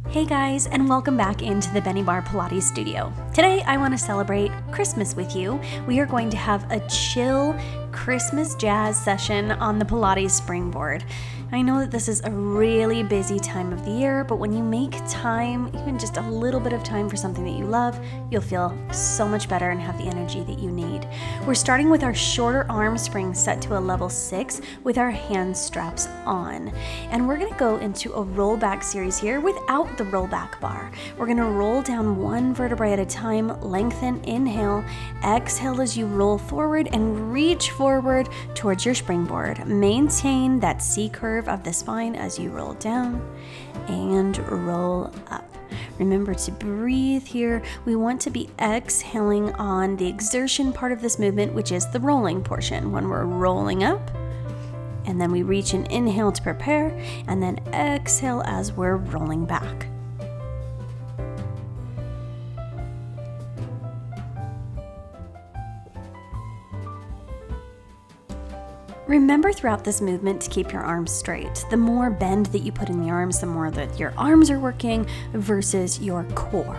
Hey guys, and welcome back into the Bennie Barre Pilates studio. Today I want to celebrate Christmas with you. We are going to have a chill Christmas jazz session on the Pilates Springboard. I know that this is a really busy time of the year, but when you make time, even just a little bit of time for something that you love, you'll feel so much better and have the energy that you need. We're starting with our shorter arm springs set to a level 6 with our hand straps on. And we're going to go into a rollback series here without the rollback bar. We're going to roll down one vertebrae at a time, lengthen, inhale, exhale as you roll forward and reach forward towards your springboard. Maintain that C curve of the spine as you roll down and roll up. Remember to breathe here. We want to be exhaling on the exertion part of this movement, which is the rolling portion. When we're rolling up, and then we reach and inhale to prepare, and then exhale as we're rolling back. Remember throughout this movement to keep your arms straight. The more bend that you put in the arms, the more that your arms are working versus your core.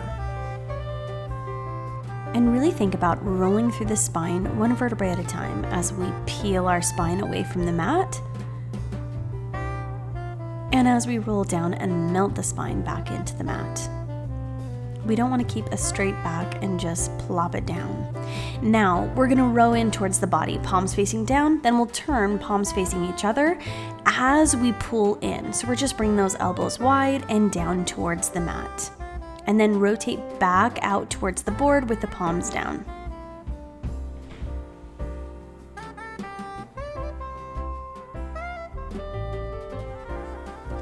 And really think about rolling through the spine one vertebrae at a time as we peel our spine away from the mat. And as we roll down and melt the spine back into the mat. We don't want to keep a straight back and just plop it down. Now, we're going to row in towards the body, palms facing down, then we'll turn palms facing each other as we pull in. So we're just bringing those elbows wide and down towards the mat. And then rotate back out towards the board with the palms down.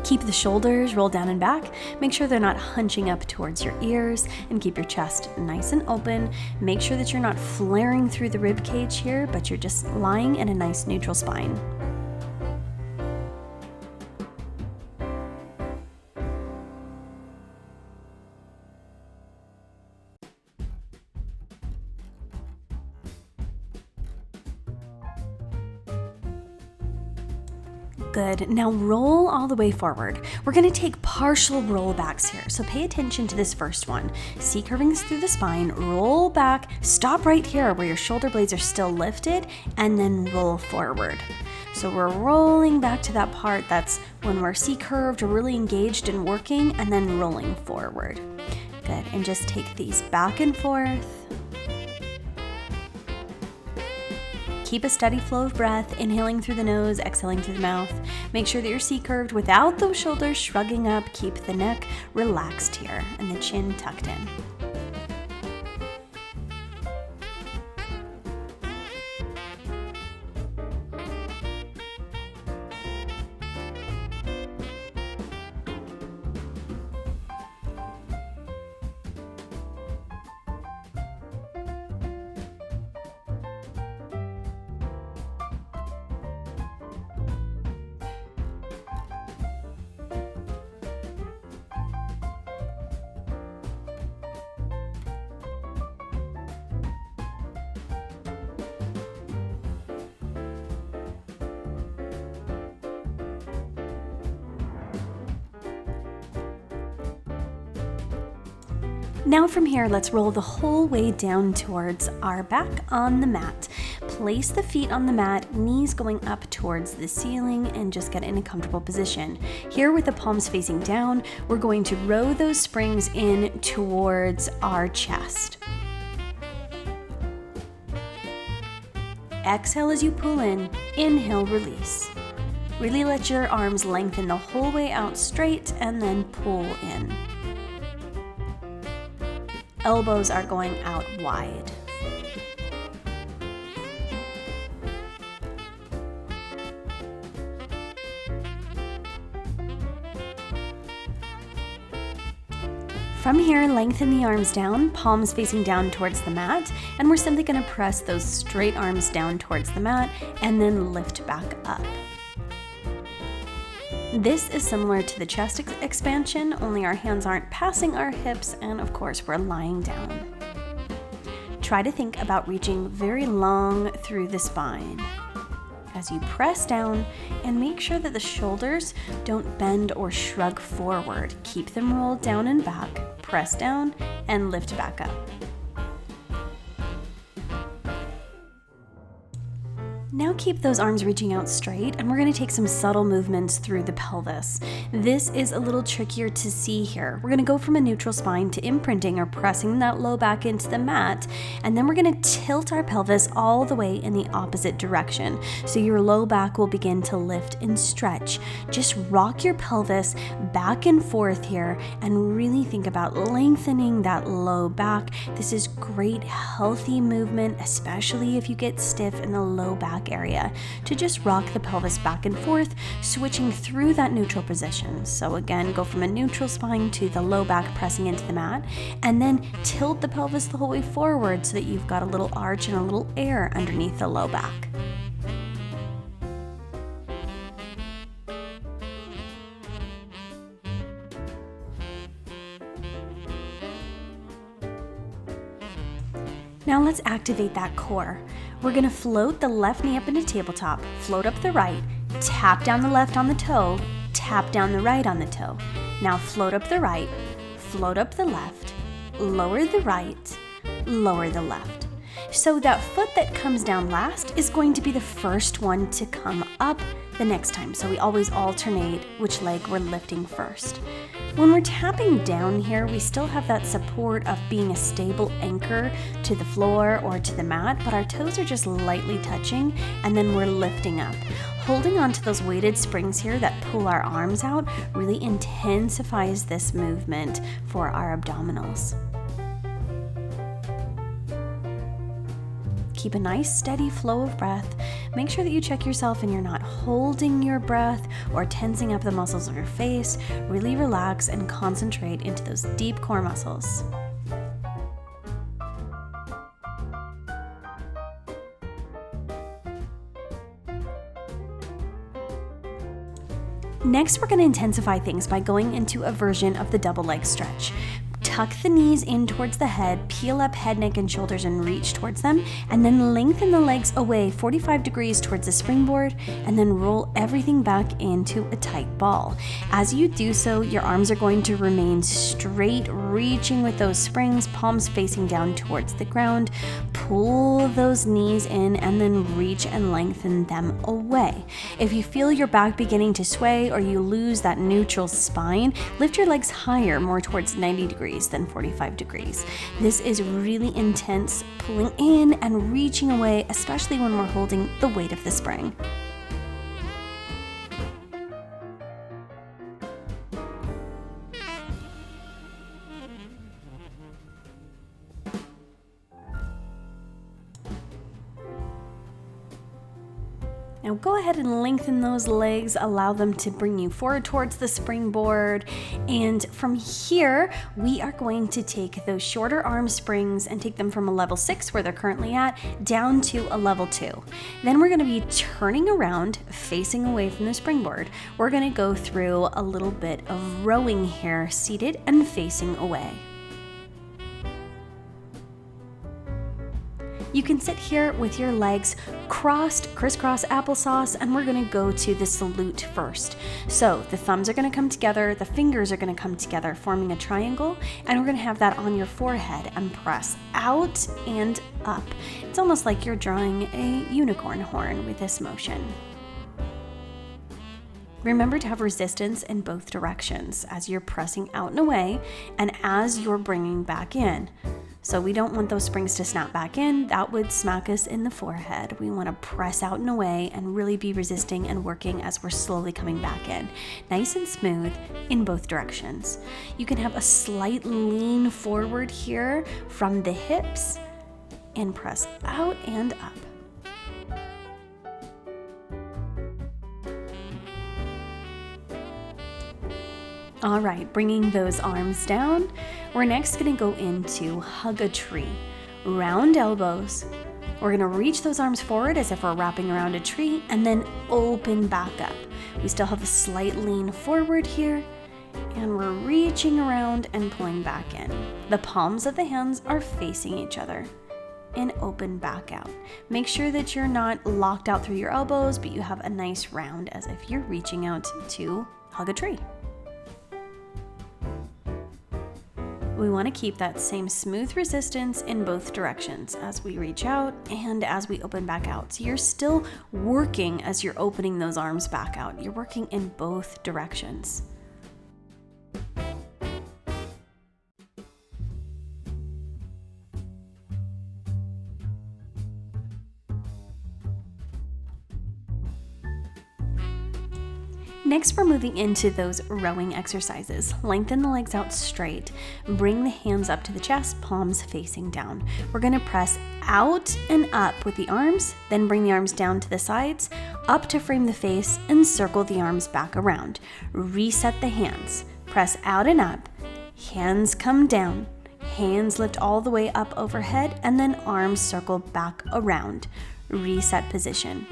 Keep the shoulders rolled down and back. Make sure they're not hunching up towards your ears, and keep your chest nice and open. Make sure that you're not flaring through the rib cage here, but you're just lying in a nice neutral spine. Good. Now roll all the way forward. We're going to take partial rollbacks here, so pay attention to this first one. C curvings through the spine, roll back, stop right here where your shoulder blades are still lifted, and then roll forward. So we're rolling back to that part that's when we're C curved or really engaged and working, and then rolling forward. Good. And just take these back and forth. Keep a steady flow of breath, inhaling through the nose, exhaling through the mouth. Make sure that you're C-curved without those shoulders shrugging up. Keep the neck relaxed here and the chin tucked in. Now from here, let's roll the whole way down towards our back on the mat. Place the feet on the mat, knees going up towards the ceiling, and just get in a comfortable position. Here with the palms facing down, we're going to row those springs in towards our chest. Exhale as you pull in, inhale, release. Really let your arms lengthen the whole way out straight and then pull in. Elbows are going out wide. From here, lengthen the arms down, palms facing down towards the mat, and we're simply going to press those straight arms down towards the mat and then lift back up. This is similar to the chest expansion, only our hands aren't passing our hips, and of course we're lying down. Try to think about reaching very long through the spine as you press down, and make sure that the shoulders don't bend or shrug forward. Keep them rolled down and back, press down, and lift back up. Now keep those arms reaching out straight, and we're going to take some subtle movements through the pelvis. This is a little trickier to see here. We're going to go from a neutral spine to imprinting or pressing that low back into the mat, and then we're going to tilt our pelvis all the way in the opposite direction. So your low back will begin to lift and stretch. Just rock your pelvis back and forth here and really think about lengthening that low back. This is great, healthy movement, especially if you get stiff in the low back area, to just rock the pelvis back and forth, switching through that neutral position. So again, go from a neutral spine to the low back pressing into the mat, and then tilt the pelvis the whole way forward so that you've got a little arch and a little air underneath the low back. Now let's activate that core. We're gonna float the left knee up into tabletop, float up the right, tap down the left on the toe, tap down the right on the toe. Now float up the right, float up the left, lower the right, lower the left. So that foot that comes down last is going to be the first one to come up the next time. So we always alternate which leg we're lifting first. When we're tapping down here, we still have that support of being a stable anchor to the floor or to the mat, but our toes are just lightly touching, and then we're lifting up. Holding onto those weighted springs here that pull our arms out really intensifies this movement for our abdominals. Keep a nice steady flow of breath. Make sure that you check yourself and you're not holding your breath or tensing up the muscles of your face. Really relax and concentrate into those deep core muscles. Next, we're going to intensify things by going into a version of the double leg stretch. Tuck the knees in towards the head, peel up head, neck, and shoulders and reach towards them, and then lengthen the legs away 45 degrees towards the springboard, and then roll everything back into a tight ball. As you do so, your arms are going to remain straight, reaching with those springs, palms facing down towards the ground. Pull those knees in and then reach and lengthen them away. If you feel your back beginning to sway or you lose that neutral spine, lift your legs higher, more towards 90 degrees than 45 degrees. This is really intense, pulling in and reaching away, especially when we're holding the weight of the spring. Now go ahead and lengthen those legs, allow them to bring you forward towards the springboard. And from here, we are going to take those shorter arm springs and take them from a level 6, where they're currently at, down to a level 2. Then we're gonna be turning around, facing away from the springboard. We're gonna go through a little bit of rowing here, seated and facing away. You can sit here with your legs crossed, crisscross applesauce, and we're gonna go to the salute first. So the thumbs are gonna come together, the fingers are gonna come together, forming a triangle, and we're gonna have that on your forehead and press out and up. It's almost like you're drawing a unicorn horn with this motion. Remember to have resistance in both directions as you're pressing out and away and as you're bringing back in. So we don't want those springs to snap back in. That would smack us in the forehead. We want to press out and away and really be resisting and working as we're slowly coming back in. Nice and smooth in both directions. You can have a slight lean forward here from the hips and press out and up. All right, bringing those arms down, we're next gonna go into hug a tree. Round elbows. We're gonna reach those arms forward as if we're wrapping around a tree and then open back up. We still have a slight lean forward here and we're reaching around and pulling back in. The palms of the hands are facing each other. and open back out. Make sure that you're not locked out through your elbows, but you have a nice round as if you're reaching out to hug a tree. We want to keep that same smooth resistance in both directions as we reach out and as we open back out. So you're still working as you're opening those arms back out. You're working in both directions. Next, we're moving into those rowing exercises. Lengthen the legs out straight. Bring the hands up to the chest, palms facing down. We're going to press out and up with the arms, then bring the arms down to the sides, up to frame the face, and circle the arms back around. Reset the hands. Press out and up. Hands come down. Hands lift all the way up overhead, and then arms circle back around. Reset position.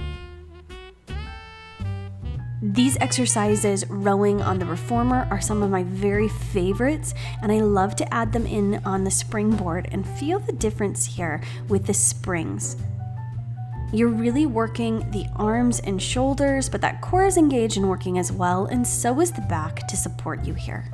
These exercises, rowing on the reformer, are some of my very favorites, and I love to add them in on the springboard and feel the difference here with the springs. You're really working the arms and shoulders, but that core is engaged and working as well, and so is the back to support you here.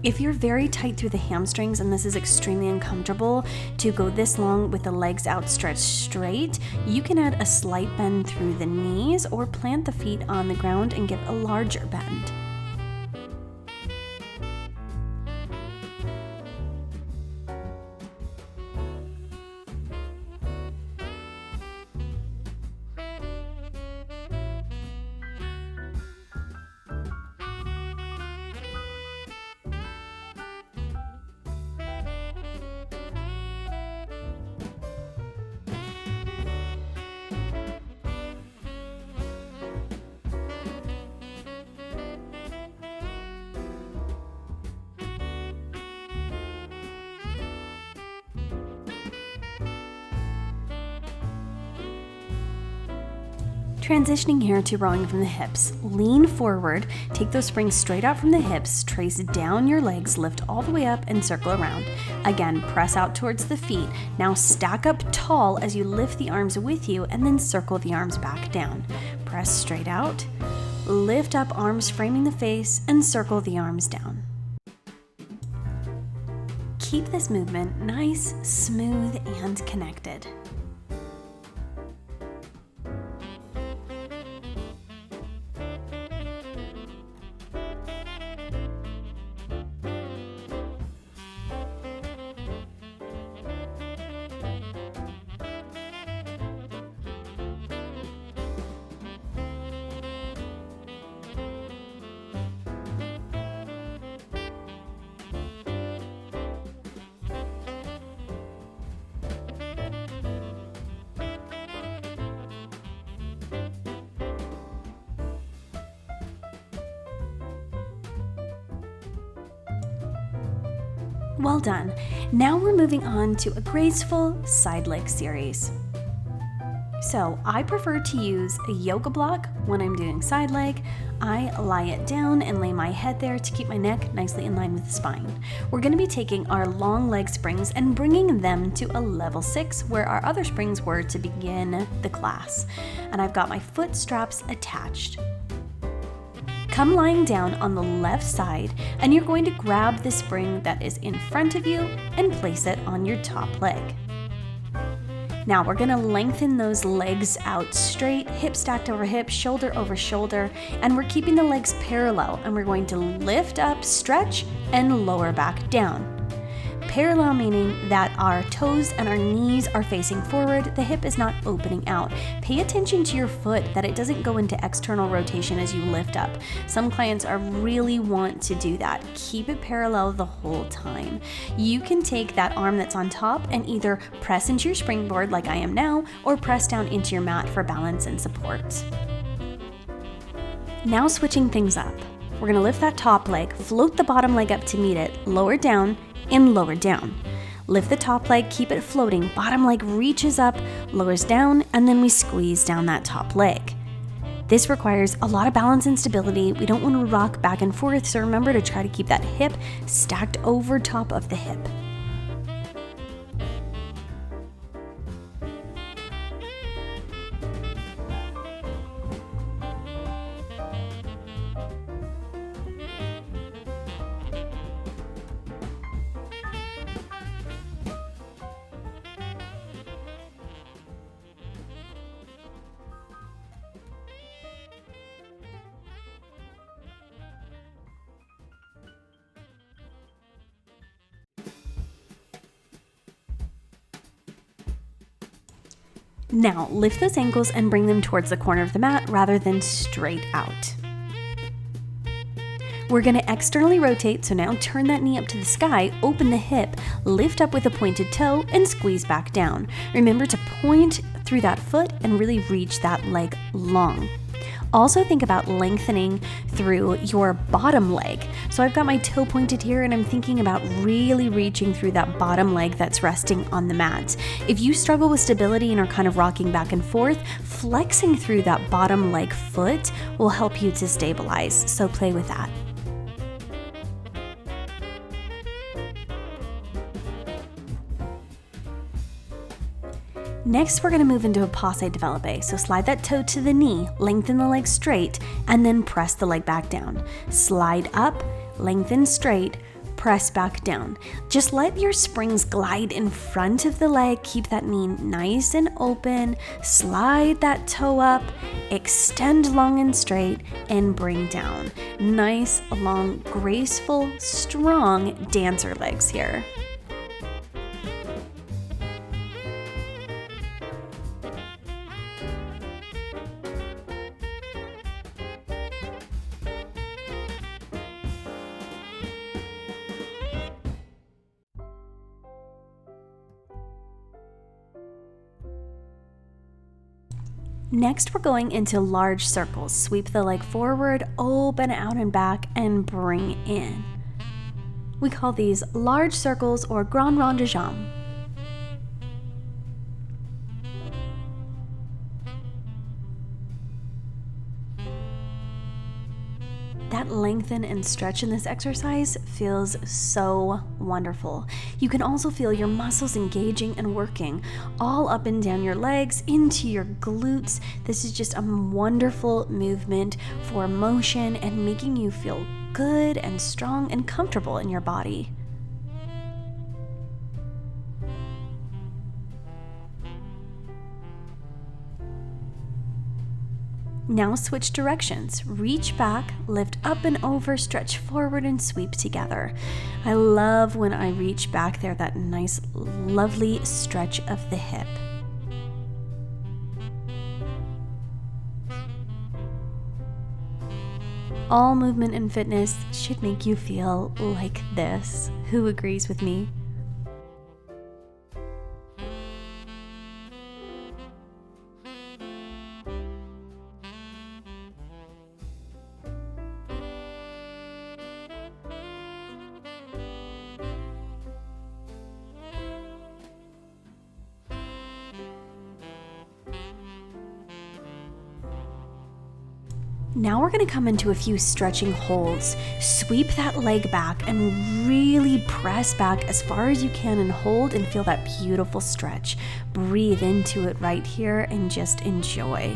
If you're very tight through the hamstrings and this is extremely uncomfortable to go this long with the legs outstretched straight, you can add a slight bend through the knees or plant the feet on the ground and give a larger bend. Transitioning here to rowing from the hips. Lean forward, take those springs straight out from the hips, trace down your legs, lift all the way up and circle around. Again, press out towards the feet. Now stack up tall as you lift the arms with you and then circle the arms back down. Press straight out, lift up arms framing the face and circle the arms down. Keep this movement nice, smooth, and connected. Well done. Now we're moving on to a graceful side leg series. So I prefer to use a yoga block when I'm doing side leg. I lie it down and lay my head there to keep my neck nicely in line with the spine. We're going to be taking our long leg springs and bringing them to a level 6 where our other springs were to begin the class. And I've got my foot straps attached. Come lying down on the left side and you're going to grab the spring that is in front of you and place it on your top leg. Now we're going to lengthen those legs out straight, hip stacked over hip, shoulder over shoulder, and we're keeping the legs parallel and we're going to lift up, stretch, and lower back down. Parallel meaning that our toes and our knees are facing forward, the hip is not opening out. Pay attention to your foot that it doesn't go into external rotation as you lift up. Some clients really want to do that. Keep it parallel the whole time. You can take that arm that's on top and either press into your springboard like I am now, or press down into your mat for balance and support. Now switching things up. We're gonna lift that top leg, float the bottom leg up to meet it, lower down, and lower down. Lift the top leg, keep it floating, bottom leg reaches up, lowers down, and then we squeeze down that top leg. This requires a lot of balance and stability. We don't want to rock back and forth, so remember to try to keep that hip stacked over top of the hip. Now, lift those ankles and bring them towards the corner of the mat rather than straight out. We're going to externally rotate, so now turn that knee up to the sky, open the hip, lift up with a pointed toe, and squeeze back down. Remember to point through that foot and really reach that leg long. Also think about lengthening through your bottom leg. So I've got my toe pointed here and I'm thinking about really reaching through that bottom leg that's resting on the mat. If you struggle with stability and are kind of rocking back and forth, flexing through that bottom leg foot will help you to stabilize. So play with that. Next, we're going to move into a passe développé. So slide that toe to the knee, lengthen the leg straight, and then press the leg back down. Slide up, lengthen straight, press back down. Just let your springs glide in front of the leg. Keep that knee nice and open. Slide that toe up, extend long and straight, and bring down. Nice, long, graceful, strong dancer legs here. Next, we're going into large circles. Sweep the leg forward, open out and back, and bring in. We call these large circles or grand rond de jambe. That lengthen and stretch in this exercise feels so wonderful. You can also feel your muscles engaging and working all up and down your legs, into your glutes. This is just a wonderful movement for motion and making you feel good and strong and comfortable in your body. Now switch directions. Reach back, lift up and over, stretch forward and sweep together. I love when I reach back there, that nice, lovely stretch of the hip. All movement and fitness should make you feel like this. Who agrees with me? Now we're going to come into a few stretching holds. Sweep that leg back and really press back as far as you can and hold and feel that beautiful stretch. Breathe into it right here and just enjoy.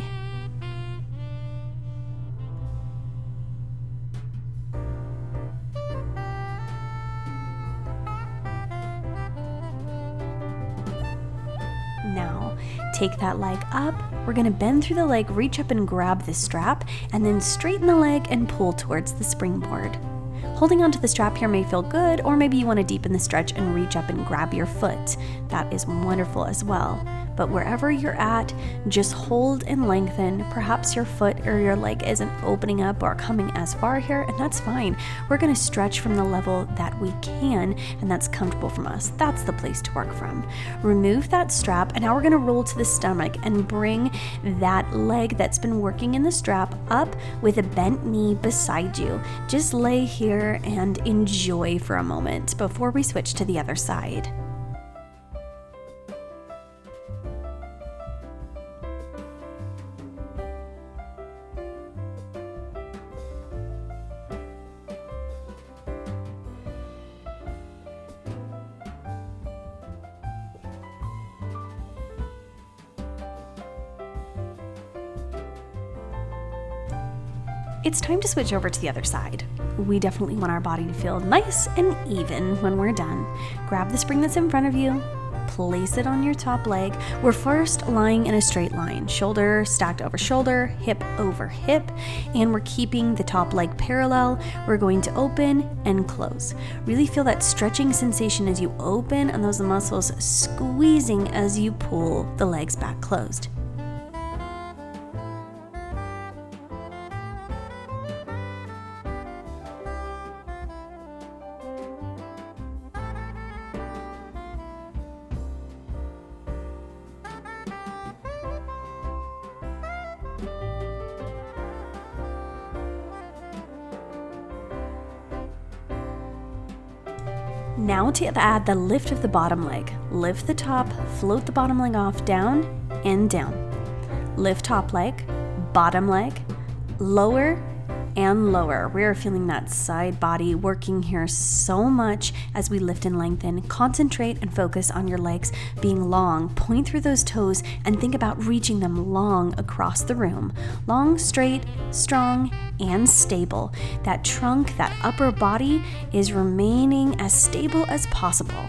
Now, take that leg up. We're going to bend through the leg, reach up and grab the strap, and then straighten the leg and pull towards the springboard. Holding onto the strap here may feel good, or maybe you want to deepen the stretch and reach up and grab your foot. That is wonderful as well. But wherever you're at, just hold and lengthen. Perhaps your foot or your leg isn't opening up or coming as far here, and that's fine. We're going to stretch from the level that we can, and that's comfortable from us. That's the place to work from. Remove that strap, and now we're going to roll to the stomach and bring that leg that's been working in the strap up with a bent knee beside you. Just lay here and enjoy for a moment before we switch to the other side. It's time to switch over to the other side. We definitely want our body to feel nice and even when we're done. Grab the spring that's in front of you, place it on your top leg. We're first lying in a straight line, shoulder stacked over shoulder, hip over hip, and we're keeping the top leg parallel. We're going to open and close. Really feel that stretching sensation as you open and those muscles squeezing as you pull the legs back closed. Now to add the lift of the bottom leg. Lift the top, float the bottom leg off, down and down. Lift top leg, bottom leg, lower and lower. We're feeling that side body working here so much as we lift and lengthen. Concentrate and focus on your legs being long. Point through those toes and think about reaching them long across the room. Long, straight, strong, and stable. That trunk, that upper body is remaining as stable as possible.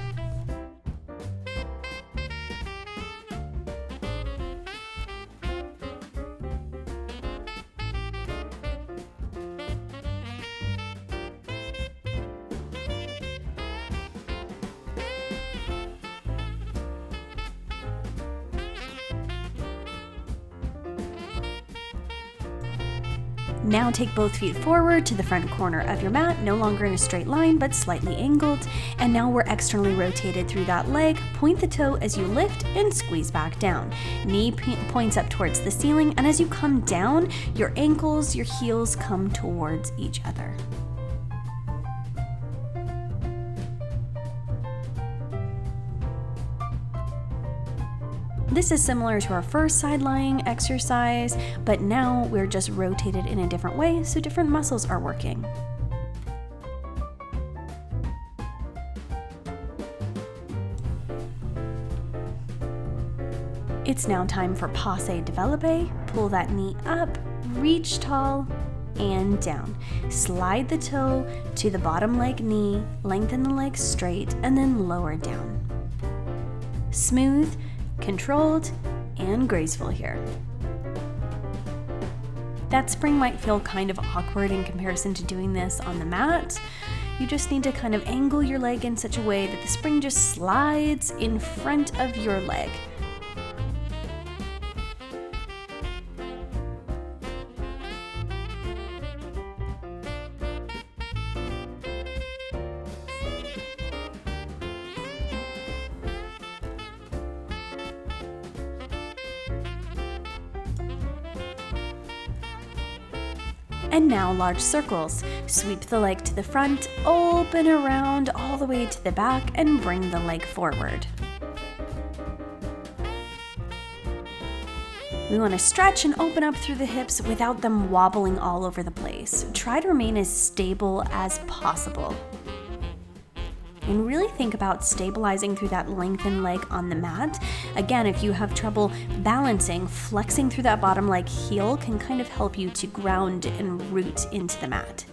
Now take both feet forward to the front corner of your mat, no longer in a straight line, but slightly angled. And now we're externally rotated through that leg. Point the toe as you lift and squeeze back down. Knee points up towards the ceiling, and as you come down, your ankles, your heels come towards each other. This is similar to our first side lying exercise, but now we're just rotated in a different way, so different muscles are working. It's now time for passe développé. Pull that knee up, reach tall, and down. Slide the toe to the bottom leg knee, lengthen the leg straight, and then lower down. Smooth, controlled, and graceful here. That spring might feel kind of awkward in comparison to doing this on the mat. You just need to kind of angle your leg in such a way that the spring just slides in front of your leg. And now large circles. Sweep the leg to the front, open around all the way to the back, and bring the leg forward. We want to stretch and open up through the hips without them wobbling all over the place. Try to remain as stable as possible. And really think about stabilizing through that lengthened leg on the mat. Again, if you have trouble balancing, flexing through that bottom leg heel can kind of help you to ground and root into the mat.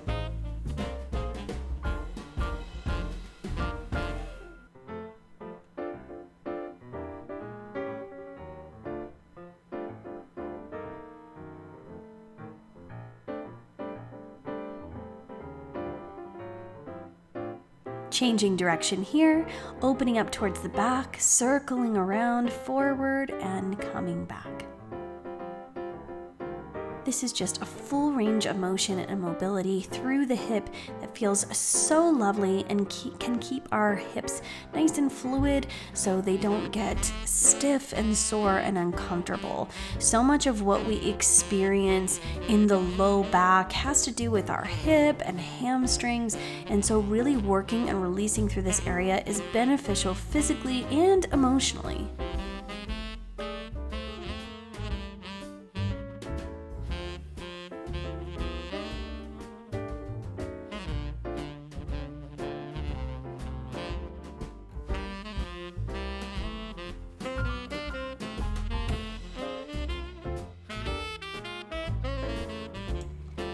Changing direction here, opening up towards the back, circling around, forward, and coming back. This is just a full range of motion and mobility through the hip that feels so lovely and can keep our hips nice and fluid so they don't get stiff and sore and uncomfortable. So much of what we experience in the low back has to do with our hip and hamstrings, and so really working and releasing through this area is beneficial physically and emotionally.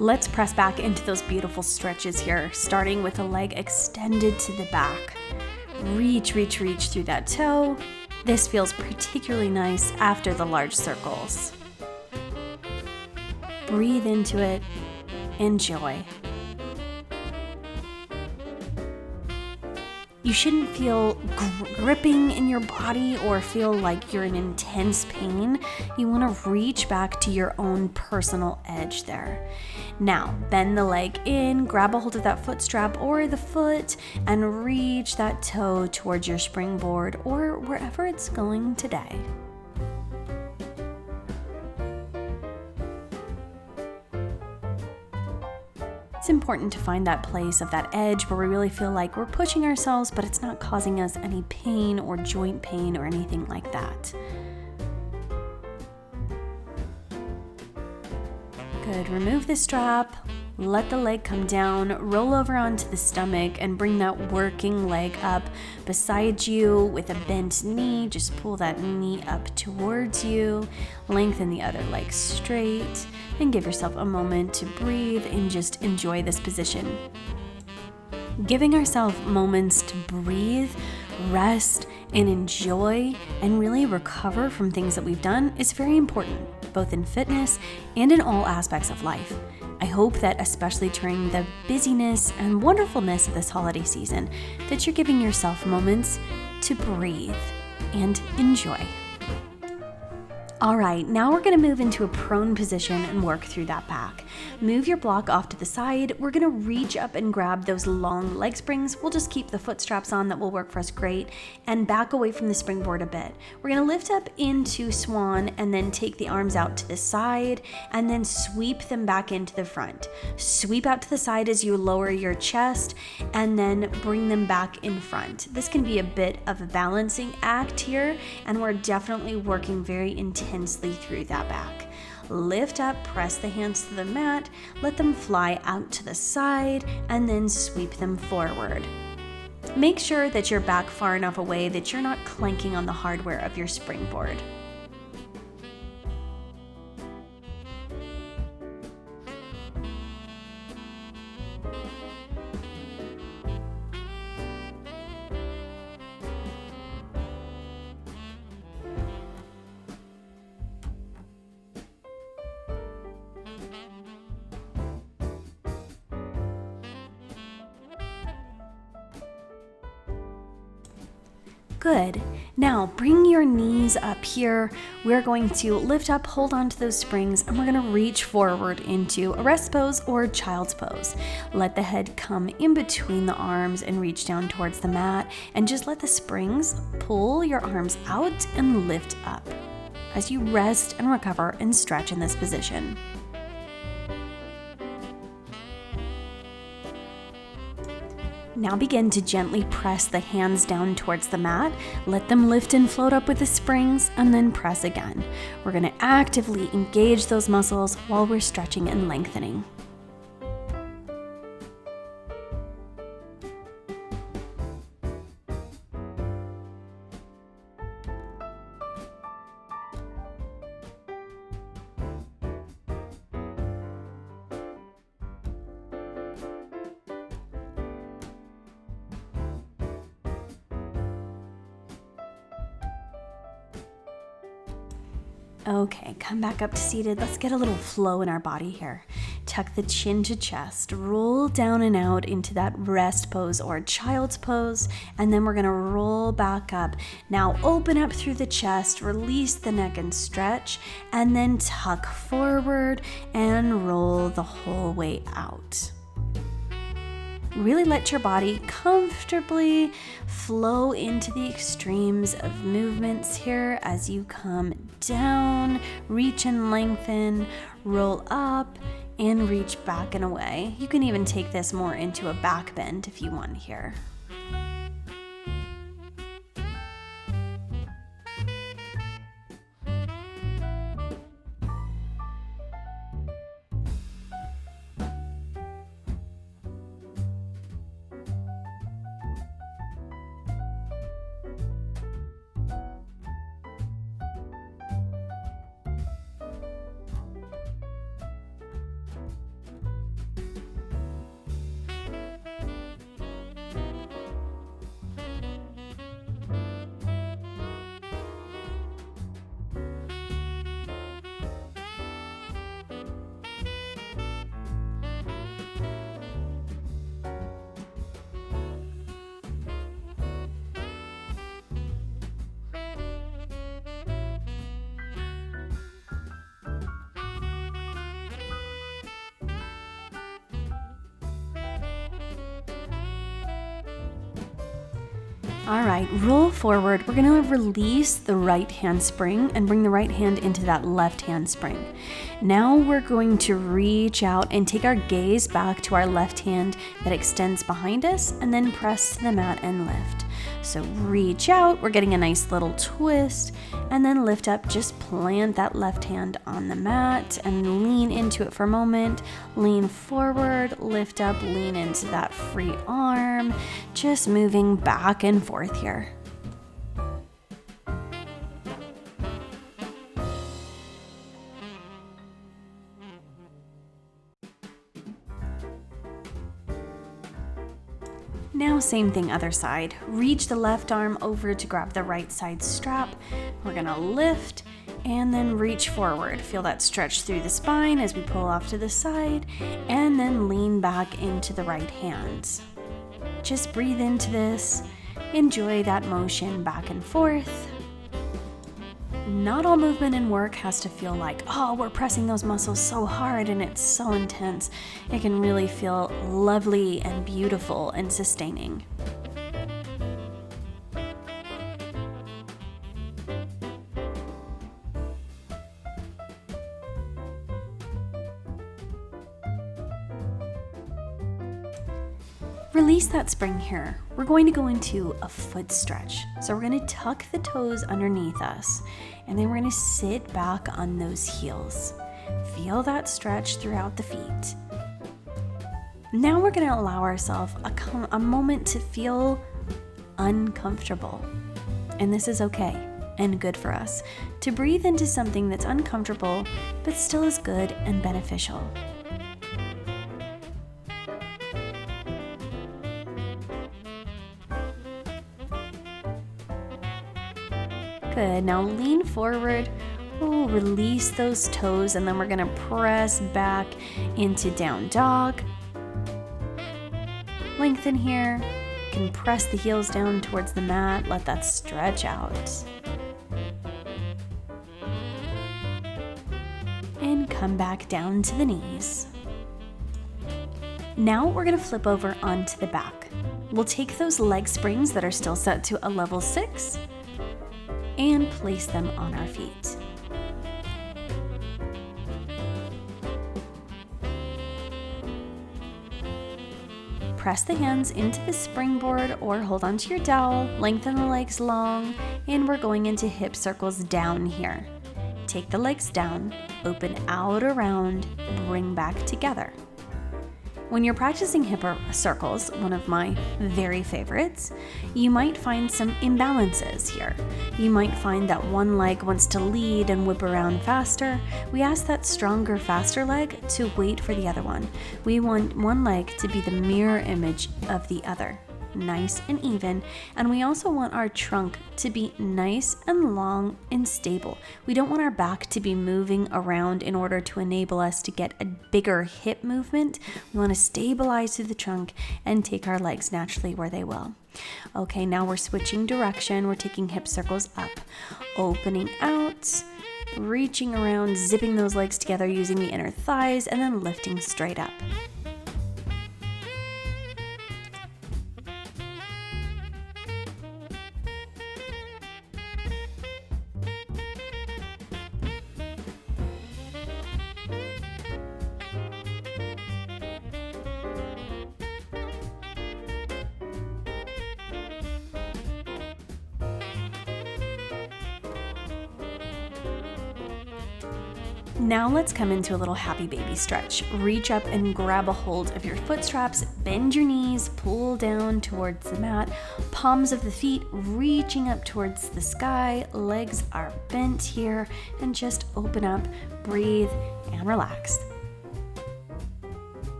Let's press back into those beautiful stretches here, starting with the leg extended to the back. Reach through that toe. This feels particularly nice after the large circles. Breathe into it. Enjoy. You shouldn't feel gripping in your body or feel like you're in intense pain. You want to reach back to your own personal edge there. Now, bend the leg in, grab a hold of that foot strap or the foot, and reach that toe towards your springboard or wherever it's going today. It's important to find that place of that edge where we really feel like we're pushing ourselves, but it's not causing us any pain or joint pain or anything like that. Good. Remove the strap, let the leg come down, roll over onto the stomach, and bring that working leg up beside you with a bent knee. Just pull that knee up towards you, lengthen the other leg straight, and give yourself a moment to breathe and just enjoy this position. Giving ourselves moments to breathe, rest, and enjoy, and really recover from things that we've done is very important, both in fitness and in all aspects of life. I hope that especially during the busyness and wonderfulness of this holiday season, that you're giving yourself moments to breathe and enjoy. All right, now we're gonna move into a prone position and work through that back. Move your block off to the side. We're gonna reach up and grab those long leg springs. We'll just keep the foot straps on, that will work for us great, and back away from the springboard a bit. We're gonna lift up into swan and then take the arms out to the side and then sweep them back into the front. Sweep out to the side as you lower your chest and then bring them back in front. This can be a bit of a balancing act here, and we're definitely working very intensely through that back. Lift up, press the hands to the mat, let them fly out to the side, and then sweep them forward. Make sure that you're back far enough away that you're not clanking on the hardware of your springboard. Good. Now bring your knees up here. We're going to lift up, hold on to those springs, and we're going to reach forward into a rest pose or child's pose. Let the head come in between the arms and reach down towards the mat, and just let the springs pull your arms out and lift up as you rest and recover and stretch in this position. Now begin to gently press the hands down towards the mat. Let them lift and float up with the springs, and then press again. We're going to actively engage those muscles while we're stretching and lengthening. Okay, come back up to seated. Let's get a little flow in our body here. Tuck the chin to chest, roll down and out into that rest pose or child's pose, and then we're gonna roll back up. Now open up through the chest, release the neck and stretch, and then tuck forward and roll the whole way out. Really let your body comfortably flow into the extremes of movements here as you come down, reach and lengthen, roll up, and reach back and away. You can even take this more into a back bend if you want here. All right, roll forward. We're gonna release the right handspring and bring the right hand into that left handspring. Now we're going to reach out and take our gaze back to our left hand that extends behind us and then press to the mat and lift. So reach out, we're getting a nice little twist, and then lift up, just plant that left hand on the mat and lean into it for a moment. Lean forward, lift up, lean into that free arm, just moving back and forth here. Now same thing other side. Reach the left arm over to grab the right side strap. We're gonna lift and then reach forward. Feel that stretch through the spine as we pull off to the side and then lean back into the right hand. Just breathe into this. Enjoy that motion back and forth. Not all movement and work has to feel like, oh, we're pressing those muscles so hard and it's so intense. It can really feel lovely and beautiful and sustaining. Release that spring here. We're going to go into a foot stretch. So we're going to tuck the toes underneath us, and then we're going to sit back on those heels. Feel that stretch throughout the feet. Now we're going to allow ourselves a moment to feel uncomfortable. And this is okay and good for us, to breathe into something that's uncomfortable, but still is good and beneficial. Good. Now lean forward. Ooh, release those toes, and then we're gonna press back into down dog. Lengthen here. You can press the heels down towards the mat. Let that stretch out. And come back down to the knees. Now we're gonna flip over onto the back. We'll take those leg springs that are still set to a level 6 and place them on our feet. Press the hands into the springboard or hold onto your dowel, lengthen the legs long, and we're going into hip circles down here. Take the legs down, open out around, bring back together. When you're practicing hip circles, one of my very favorites, you might find some imbalances here. You might find that one leg wants to lead and whip around faster. We ask that stronger, faster leg to wait for the other one. We want one leg to be the mirror image of the other, nice and even, and we also want our trunk to be nice and long and stable. We don't want our back to be moving around in order to enable us to get a bigger hip movement. We want to stabilize through the trunk and take our legs naturally where they will. Okay, now we're switching direction. We're taking hip circles up, opening out, reaching around, zipping those legs together using the inner thighs, and then lifting straight up. Now let's come into a little happy baby stretch. Reach up and grab a hold of your foot straps, bend your knees, pull down towards the mat, palms of the feet reaching up towards the sky, legs are bent here, and just open up, breathe, and relax.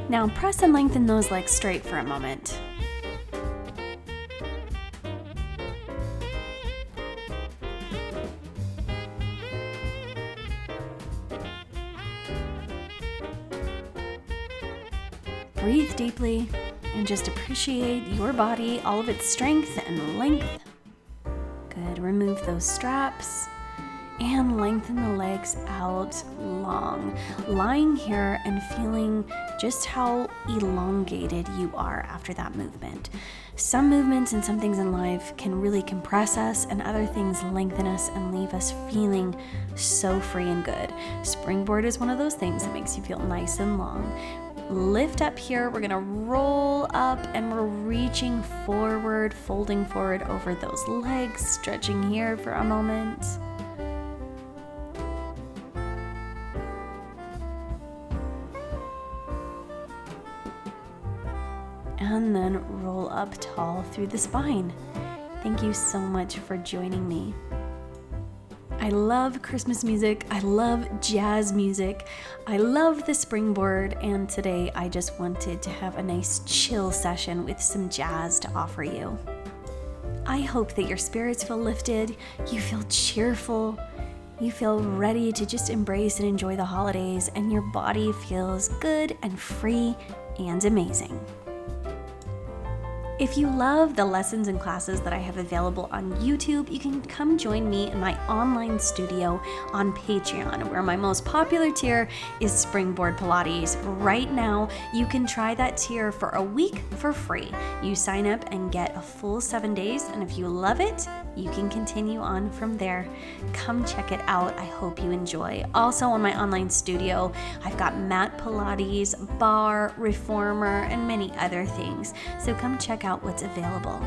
Now press and lengthen those legs straight for a moment. Breathe deeply and just appreciate your body, all of its strength and length. Good. Remove those straps and lengthen the legs out long, lying here and feeling just how elongated you are after that movement. Some movements and some things in life can really compress us, and other things lengthen us and leave us feeling so free and good. Springboard is one of those things that makes you feel nice and long. Lift up here, we're gonna roll up and we're reaching forward, folding forward over those legs, stretching here for a moment. And then roll up tall through the spine. Thank you so much for joining me. I love Christmas music. I love jazz music. I love the springboard. And today I just wanted to have a nice chill session with some jazz to offer you. I hope that your spirits feel lifted, you feel cheerful, you feel ready to just embrace and enjoy the holidays, and your body feels good and free and amazing. If you love the lessons and classes that I have available on YouTube, you can come join me in my online studio on Patreon, where my most popular tier is Springboard Pilates. Right now, you can try that tier for a week for free. You sign up and get a full 7 days, and if you love it, you can continue on from there. Come check it out. I hope you enjoy. Also on my online studio, I've got Mat Pilates, Barre, Reformer, and many other things. So come check out what's available.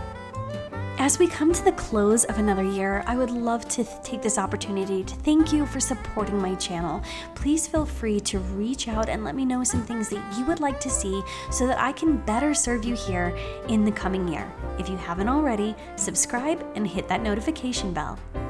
As we come to the close of another year, I would love to take this opportunity to thank you for supporting my channel. Please feel free to reach out and let me know some things that you would like to see so that I can better serve you here in the coming year. If you haven't already, subscribe and hit that notification bell.